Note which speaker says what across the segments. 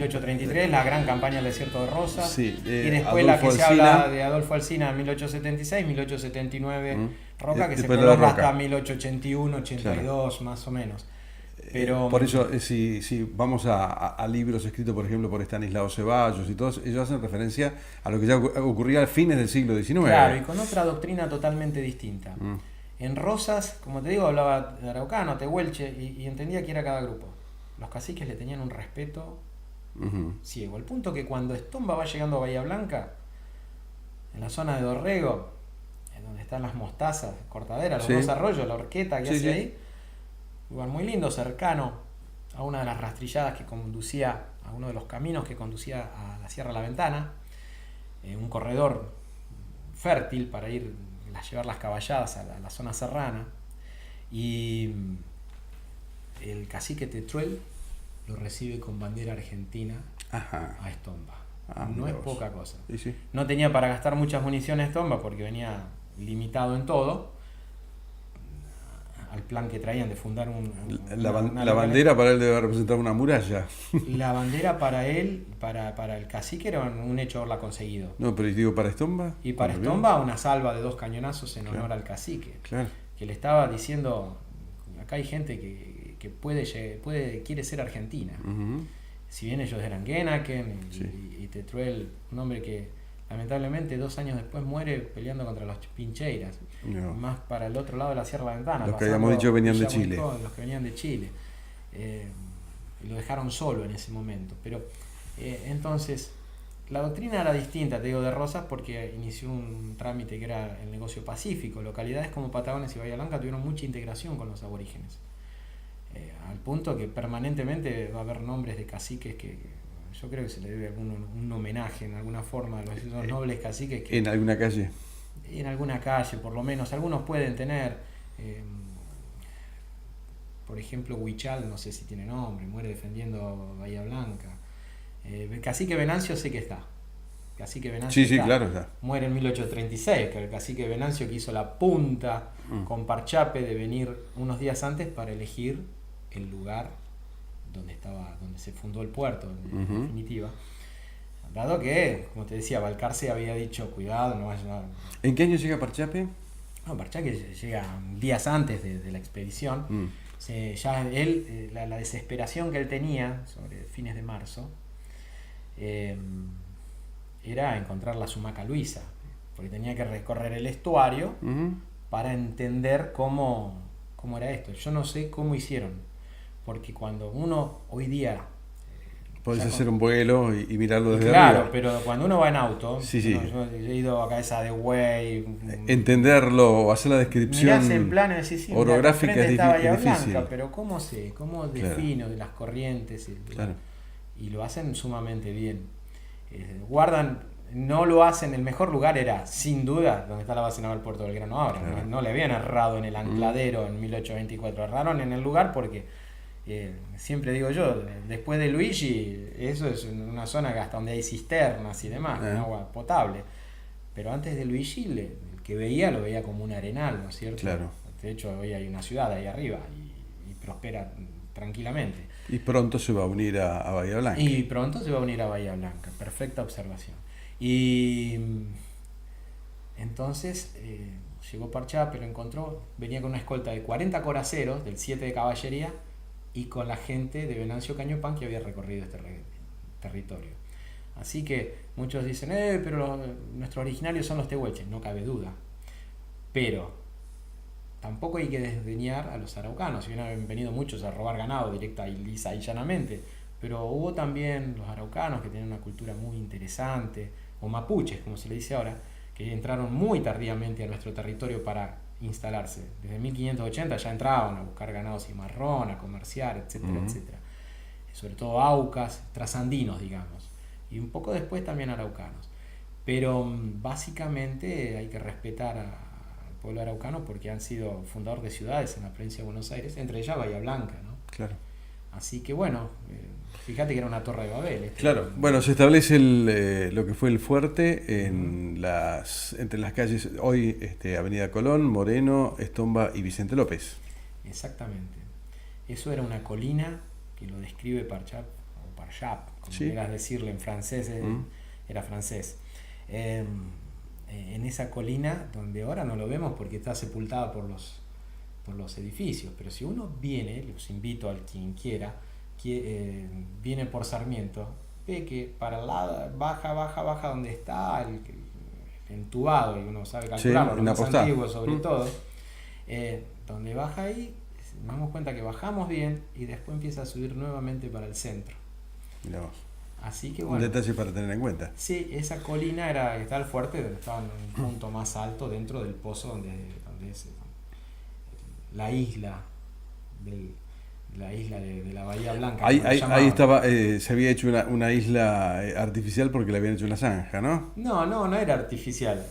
Speaker 1: 1833, la gran campaña del desierto de Rosas.
Speaker 2: Sí,
Speaker 1: y después la que se habla de Adolfo Alsina en 1876, 1879, Roca, que se prolonga hasta 1881, 82, claro, más o menos. Pero,
Speaker 2: por eso, si vamos a libros escritos, por ejemplo, por Estanislao Ceballos y todos, ellos hacen referencia a lo que ya ocurría a fines del siglo XIX.
Speaker 1: Claro, y con otra doctrina totalmente distinta. En Rosas, como te digo, hablaba de araucano, tehuelche, y entendía que era cada grupo. Los caciques le tenían un respeto ciego, al punto que cuando Estomba va llegando a Bahía Blanca, en la zona de Dorrego, donde están las mostazas, cortaderas, los dos arroyos, la horqueta que hace ahí, lugar muy lindo, cercano a una de las rastrilladas que conducía, a uno de los caminos que conducía a la Sierra La Ventana, un corredor fértil para llevar las caballadas a la zona serrana, y el cacique Tetruel lo recibe con bandera argentina a Estomba. No es poca cosa.
Speaker 2: Sí.
Speaker 1: No tenía para gastar muchas municiones Estomba porque venía limitado en todo al plan que traían de fundar
Speaker 2: la bandera para él debe representar una muralla.
Speaker 1: La bandera para él, para el cacique, era un hecho haberla conseguido.
Speaker 2: No, pero digo, para Estomba.
Speaker 1: Y para Estomba, una salva de 2 cañonazos en honor al cacique.
Speaker 2: Claro.
Speaker 1: Que le estaba diciendo, acá hay gente que quiere ser argentina. Si bien ellos eran Genaken y Tetruel, un hombre que lamentablemente 2 años después muere peleando contra los Pincheiras, más para el otro lado de la Sierra de la Ventana.
Speaker 2: Los que habíamos dicho venían de Chile.
Speaker 1: Los que venían de Chile. Y lo dejaron solo en ese momento. Pero entonces, la doctrina era distinta, te digo, de Rosas, porque inició un trámite que era el negocio pacífico. Localidades como Patagones y Bahía Blanca tuvieron mucha integración con los aborígenes. Al punto que permanentemente va a haber nombres de caciques que yo creo que se le debe un homenaje en alguna forma a esos nobles caciques que,
Speaker 2: en alguna calle.
Speaker 1: En alguna calle, por lo menos. Algunos pueden tener, por ejemplo, Huichal, no sé si tiene nombre, muere defendiendo Bahía Blanca. Cacique Venancio sé que está. Cacique Venancio
Speaker 2: está. Claro, está.
Speaker 1: Muere en 1836, que el cacique Venancio que hizo la punta con Parchape de venir unos días antes para elegir el lugar donde se fundó el puerto, en definitiva. Dado que, como te decía, Balcarce había dicho, cuidado, no vaya a...
Speaker 2: ¿En qué año llega Parchape?
Speaker 1: No, Parchape llega días antes de la expedición. Ya él, la desesperación que él tenía sobre fines de marzo, era encontrar la Sumaca Luisa, porque tenía que recorrer el estuario para entender cómo era esto. Yo no sé cómo hicieron, porque cuando uno hoy día...
Speaker 2: Podés hacer un vuelo y mirarlo desde
Speaker 1: arriba.
Speaker 2: Claro,
Speaker 1: pero cuando uno va en auto, yo he ido a Cabeza de Buey...
Speaker 2: Entenderlo, hacer la descripción
Speaker 1: mirás el plano y decís,
Speaker 2: orográfica es
Speaker 1: difícil. Blanca, pero ¿cómo defino de las corrientes? Y lo hacen sumamente bien. No lo hacen, el mejor lugar era, sin duda, donde está la base naval Puerto Belgrano ahora. Claro. No le habían errado en el ancladero en 1824, erraron en el lugar porque... siempre digo yo, después de Luigi, eso es una zona hasta donde hay cisternas y demás, con agua potable. Pero antes de Luigi, el que lo veía como un arenal, ¿no es cierto?
Speaker 2: Claro.
Speaker 1: De hecho, hoy hay una ciudad ahí arriba y prospera tranquilamente.
Speaker 2: Y pronto se va a unir a Bahía Blanca.
Speaker 1: Perfecta observación. Y entonces llegó Parchape, lo encontró, venía con una escolta de 40 coraceros del 7 de caballería y con la gente de Venancio Cañopán que había recorrido este territorio. Así que muchos dicen, pero nuestros originarios son los tehuelches, no cabe duda. Pero tampoco hay que desdeñar a los araucanos, si bien han venido muchos a robar ganado directa y lisa y llanamente, pero hubo también los araucanos que tienen una cultura muy interesante, o mapuches, como se le dice ahora, que entraron muy tardíamente a nuestro territorio para instalarse. Desde 1580 ya entraban a buscar ganado cimarrón, a comerciar, etcétera, etcétera. Sobre todo aucas, trasandinos, digamos. Y un poco después también araucanos. Pero básicamente hay que respetar al pueblo araucano porque han sido fundadores de ciudades en la provincia de Buenos Aires, entre ellas Bahía Blanca, ¿no?
Speaker 2: Claro.
Speaker 1: Así que bueno, fíjate que era una torre de Babel.
Speaker 2: Claro, bueno, se establece lo que fue el fuerte entre las calles, hoy Avenida Colón, Moreno, Estomba y Vicente López.
Speaker 1: Exactamente. Eso era una colina que lo describe Barjap, como
Speaker 2: Sí.
Speaker 1: quieras decirle en francés, era francés. En esa colina donde ahora no lo vemos porque está sepultada por los edificios, pero si uno viene, los invito al quien quiera, viene por Sarmiento, ve que para el lado, baja donde está el entubado, y uno sabe calcularlo,
Speaker 2: sí,
Speaker 1: los más antiguos sobre
Speaker 2: Mm.
Speaker 1: todo, donde baja ahí, nos damos cuenta que bajamos bien y después empieza a subir nuevamente para el centro.
Speaker 2: Mirá vos.
Speaker 1: Así que
Speaker 2: Un
Speaker 1: bueno,
Speaker 2: detalle para tener en cuenta.
Speaker 1: sí, esa colina está el fuerte, estaba en un punto más alto dentro del pozo donde es la isla de la Bahía Blanca.
Speaker 2: Ahí,
Speaker 1: como la
Speaker 2: ahí,
Speaker 1: llamaban.
Speaker 2: ahí estaba, se había hecho una isla artificial porque le habían hecho una zanja, ¿no?
Speaker 1: No era artificial.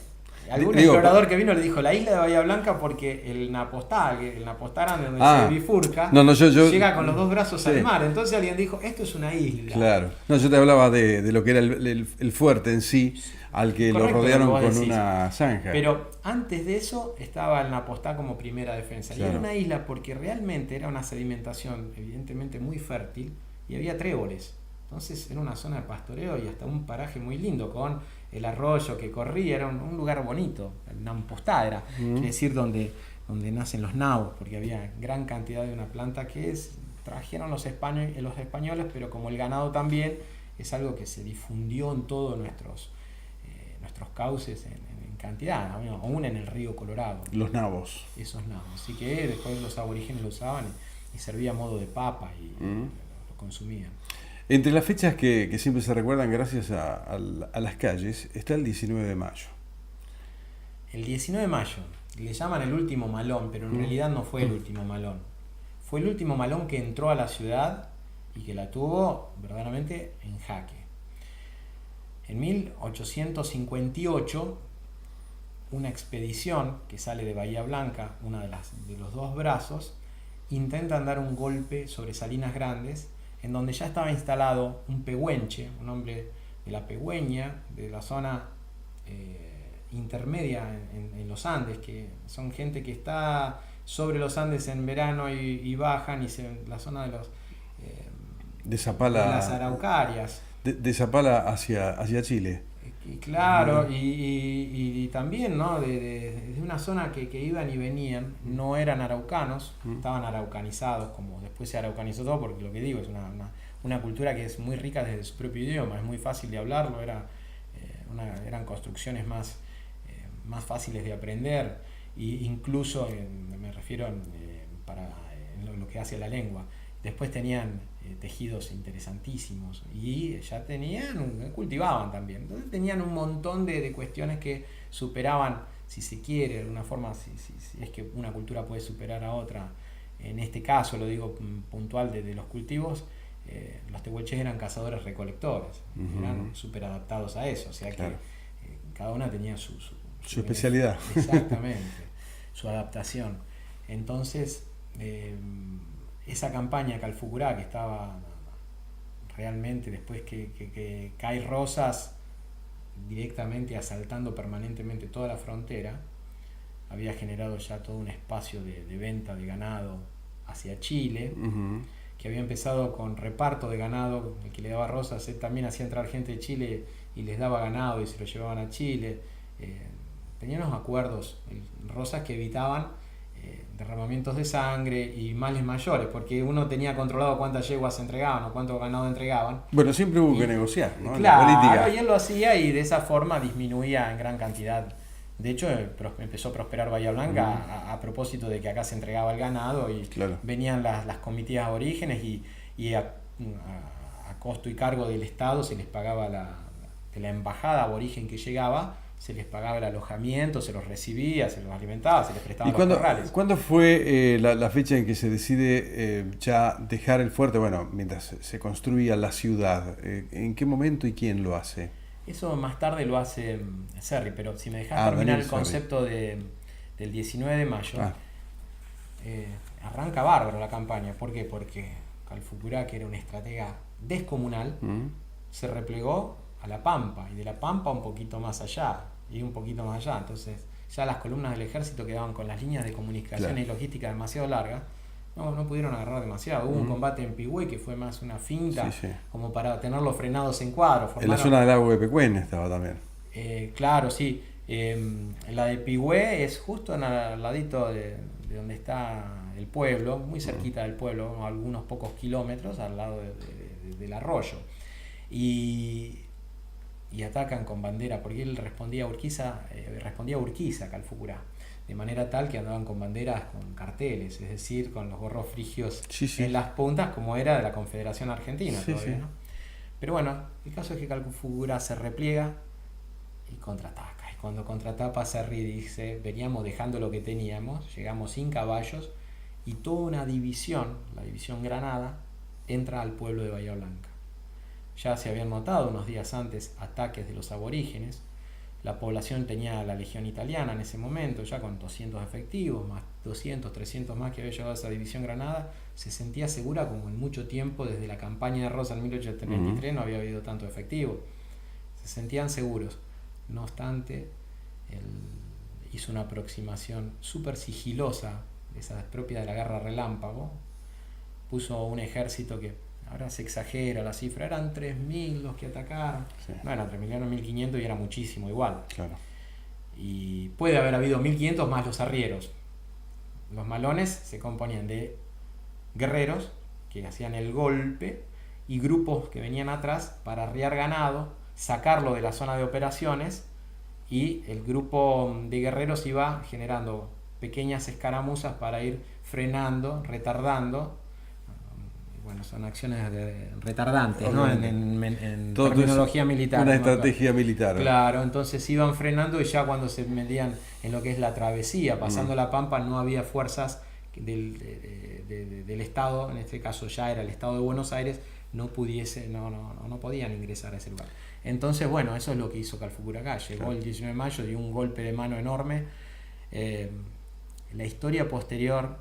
Speaker 1: Algún
Speaker 2: Digo,
Speaker 1: explorador que vino le dijo la isla de Bahía Blanca porque el Napostá grande donde
Speaker 2: Ah,
Speaker 1: se bifurca,
Speaker 2: no, yo-
Speaker 1: llega con los dos brazos
Speaker 2: sí.
Speaker 1: al mar. Entonces alguien dijo, esto es una isla.
Speaker 2: Claro. No, yo te hablaba de lo que era el fuerte en sí, al que
Speaker 1: Correcto,
Speaker 2: lo rodearon
Speaker 1: lo que vos
Speaker 2: con
Speaker 1: decís.
Speaker 2: una zanja.
Speaker 1: Pero antes de eso estaba el Napostá como primera defensa. Y
Speaker 2: Claro.
Speaker 1: era una isla porque realmente era una sedimentación evidentemente muy fértil y había tréboles. Entonces era una zona de pastoreo y hasta un paraje muy lindo con el arroyo que corría. Era un lugar bonito. El Napostá era, quiere decir donde nacen los nabos, porque había gran cantidad de una planta que trajeron los españoles, pero como el ganado también, es algo que se difundió en todos nuestros cauces en cantidad, aún en el río Colorado.
Speaker 2: Los nabos.
Speaker 1: Esos nabos. Así que después los aborígenes lo usaban y servía a modo de papa y lo consumían.
Speaker 2: Entre las fechas que siempre se recuerdan gracias a las calles está el 19 de mayo.
Speaker 1: El 19 de mayo le llaman el último malón, pero en realidad no fue el último malón. Fue el último malón que entró a la ciudad y que la tuvo verdaderamente en jaque. En 1858, una expedición que sale de Bahía Blanca, una de los dos brazos, intentan dar un golpe sobre Salinas Grandes, en donde ya estaba instalado un pehuenche, un hombre de la Pegüeña, de la zona intermedia en los Andes, que son gente que está sobre los Andes en verano y bajan, y la zona de
Speaker 2: De Zapala,
Speaker 1: de las Araucarias.
Speaker 2: de Zapala hacia Chile.
Speaker 1: Y claro, y también, ¿no? de una zona que iban y venían, no eran araucanos, estaban araucanizados, como después se araucanizó todo, porque lo que digo es una cultura que es muy rica desde su propio idioma, es muy fácil de hablarlo, eran construcciones más fáciles de aprender, e incluso, me refiero para lo que hace a la lengua. Después tenían tejidos interesantísimos y ya cultivaban también. Entonces tenían un montón de cuestiones que superaban, si se quiere, de alguna forma, si es que una cultura puede superar a otra. En este caso, lo digo puntual de los cultivos, los tehuelches eran cazadores recolectores, eran súper adaptados a eso, o sea
Speaker 2: claro.
Speaker 1: que cada una tenía su
Speaker 2: especialidad.
Speaker 1: Exactamente, su adaptación. Entonces, esa campaña Calfucurá, que estaba realmente después que cae Rosas directamente asaltando permanentemente toda la frontera, había generado ya todo un espacio de venta de ganado hacia Chile, que había empezado con reparto de ganado, el que le daba Rosas, él también hacía entrar gente de Chile y les daba ganado y se lo llevaban a Chile. Tenían unos acuerdos Rosas que evitaban derramamientos de sangre y males mayores, porque uno tenía controlado cuántas yeguas se entregaban o cuánto ganado entregaban.
Speaker 2: Bueno, siempre hubo que negociar, ¿no?
Speaker 1: Claro,
Speaker 2: La política.
Speaker 1: y él lo hacía y de esa forma disminuía en gran cantidad. De hecho, empezó a prosperar Bahía Blanca a propósito de que acá se entregaba el ganado y
Speaker 2: claro.
Speaker 1: venían las comitivas aborígenes y a costo y cargo del Estado se les pagaba de la embajada aborigen que llegaba, se les pagaba el alojamiento, se los recibía, se los alimentaba, se les prestaban los corrales.
Speaker 2: ¿Cuándo fue la fecha en que se decide ya dejar el fuerte? Bueno, mientras se construía la ciudad, ¿en qué momento y quién lo hace?
Speaker 1: Eso más tarde lo hace Serri, pero si me dejas terminar el concepto del 19 de mayo, arranca bárbaro la campaña. ¿Por qué? Porque Calfucurá, que era un estratega descomunal, se replegó a La Pampa, y de La Pampa un poquito más allá, y un poquito más allá. Entonces ya las columnas del ejército quedaban con las líneas de comunicación y logística demasiado largas. no pudieron agarrar demasiado. Hubo un combate en Pigüey que fue más una finta, como para tenerlos frenados en cuadro.
Speaker 2: En la zona del lago de Pecuén estaba también.
Speaker 1: Claro, sí. La de Pigüé es justo al ladito de donde está el pueblo, muy cerquita del pueblo, algunos pocos kilómetros al lado del arroyo. Y atacan con bandera, porque él respondía a Urquiza, Calfucurá, de manera tal que andaban con banderas con carteles, es decir, con los gorros frigios en las puntas, como era de la Confederación Argentina todavía, ¿no? Pero bueno, el caso es que Calfucurá se repliega y contraataca. Y cuando contraataca Serri dice, veníamos dejando lo que teníamos, llegamos sin caballos, y toda una división, la división Granada, entra al pueblo de Bahía Blanca. Ya se habían notado unos días antes ataques de los aborígenes. La población tenía la legión italiana en ese momento, ya con 200 efectivos, más 200, 300 más que había llegado a esa división Granada. Se sentía segura como en mucho tiempo, desde la campaña de Rosa en 1823 no había habido tanto efectivo. Se sentían seguros. No obstante, él hizo una aproximación súper sigilosa, esa propia de la guerra relámpago. Puso un ejército que ahora se exagera la cifra, eran 3.000 los que atacaron. No eran 3.000, eran 1.500 y era muchísimo igual.
Speaker 2: Claro.
Speaker 1: Y puede haber habido 1.500 más los arrieros. Los malones se componían de guerreros que hacían el golpe y grupos que venían atrás para arriar ganado, sacarlo de la zona de operaciones, y el grupo de guerreros iba generando pequeñas escaramuzas para ir frenando, retardando. Bueno, son acciones retardantes, ¿no? En terminología militar.
Speaker 2: Una estrategia militar.
Speaker 1: Claro, entonces iban frenando, y ya cuando se metían en lo que es la travesía, pasando la Pampa, no había fuerzas del Estado, en este caso ya era el Estado de Buenos Aires, no podían ingresar a ese lugar. Entonces, bueno, eso es lo que hizo Calfucurá acá. Llegó el 19 de mayo, dio un golpe de mano enorme. La historia posterior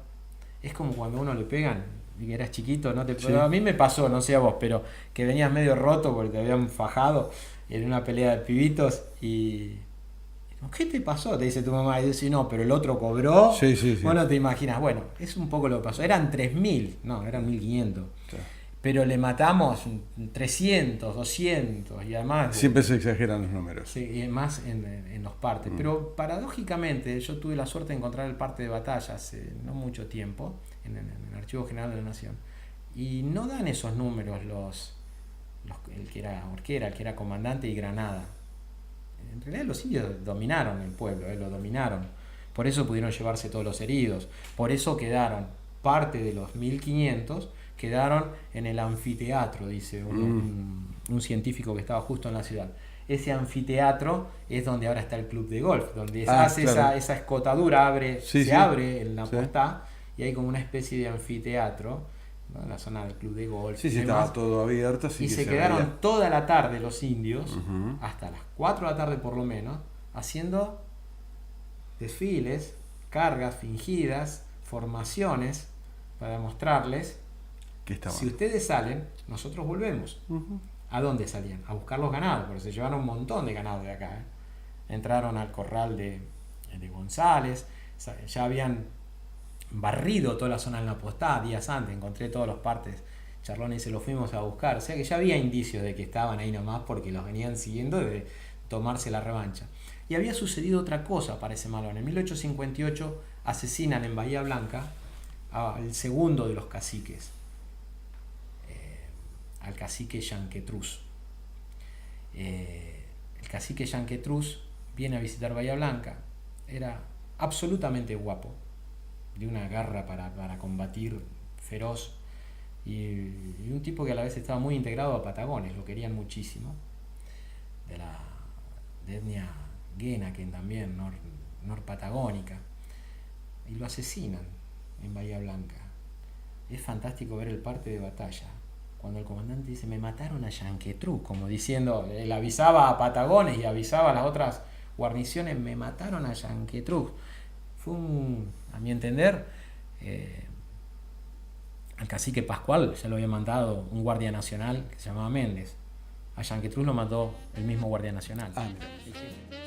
Speaker 1: es como cuando a uno le pegan y que eras chiquito, ¿no? A mí me pasó, no sé a vos, pero que venías medio roto porque te habían fajado en una pelea de pibitos y... ¿Qué te pasó? Te dice tu mamá. Y dice, no, pero el otro cobró. Bueno, te imaginas. Bueno, es un poco lo que pasó. Eran 3.000, no, eran 1.500. Claro. Pero le matamos 300, 200 y además...
Speaker 2: Siempre se exageran los números.
Speaker 1: Sí, y más en los partes. Pero paradójicamente yo tuve la suerte de encontrar el parte de batalla hace no mucho tiempo en el Archivo General de la Nación. Y no dan esos números el que era Orquera, el que era comandante, y Granada. En realidad los indios dominaron el pueblo, lo dominaron. Por eso pudieron llevarse todos los heridos. Por eso quedaron parte de los 1.500... quedaron en el anfiteatro, dice un científico que estaba justo en la ciudad. Ese anfiteatro es donde ahora está el club de golf, donde hace esa escotadura, abre en la postá, y hay como una especie de anfiteatro, ¿no? En la zona del club de golf.
Speaker 2: Estaba todo abierto.
Speaker 1: Y se quedaron toda la tarde los indios, hasta las 4 de la tarde por lo menos, haciendo desfiles, cargas fingidas, formaciones, para mostrarles: si ustedes salen, nosotros volvemos. ¿A dónde salían? A buscar los ganados, porque se llevaron un montón de ganado de acá. Entraron al corral de González, ya habían barrido toda la zona en la postá días antes, encontré todos los partes. Charlón y se los fuimos a buscar, o sea que ya había indicios de que estaban ahí nomás porque los venían siguiendo, de tomarse la revancha. Y había sucedido otra cosa para ese malón. En 1858 asesinan en Bahía Blanca al segundo de los caciques, al cacique Yanquetruz. El cacique Yanquetruz viene a visitar Bahía Blanca, era absolutamente guapo, de una garra para combatir feroz, y un tipo que a la vez estaba muy integrado a Patagones, lo querían muchísimo, de etnia guena, que también norpatagónica, y lo asesinan en Bahía Blanca. Es fantástico ver el parte de batalla cuando el comandante dice: me mataron a Yanquetruz, como diciendo, él avisaba a Patagones y avisaba a las otras guarniciones: me mataron a Yanquetruz. Fue a mi entender, al cacique Pascual ya lo había mandado un guardia nacional que se llamaba Méndez. A Yanquetruz lo mató el mismo guardia nacional.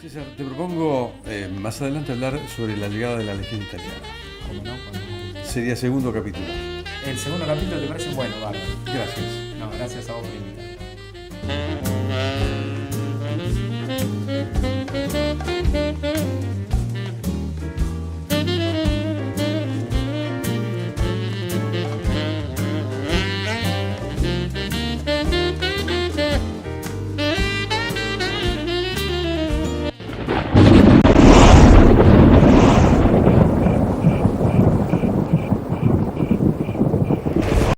Speaker 2: César, te propongo más adelante hablar sobre la llegada de la Legión Italiana.
Speaker 1: ¿Cómo no?
Speaker 2: sería segundo capítulo.
Speaker 1: El segundo capítulo te parece bueno, bárbaro.
Speaker 2: Gracias.
Speaker 1: No, gracias a vos por invitarme.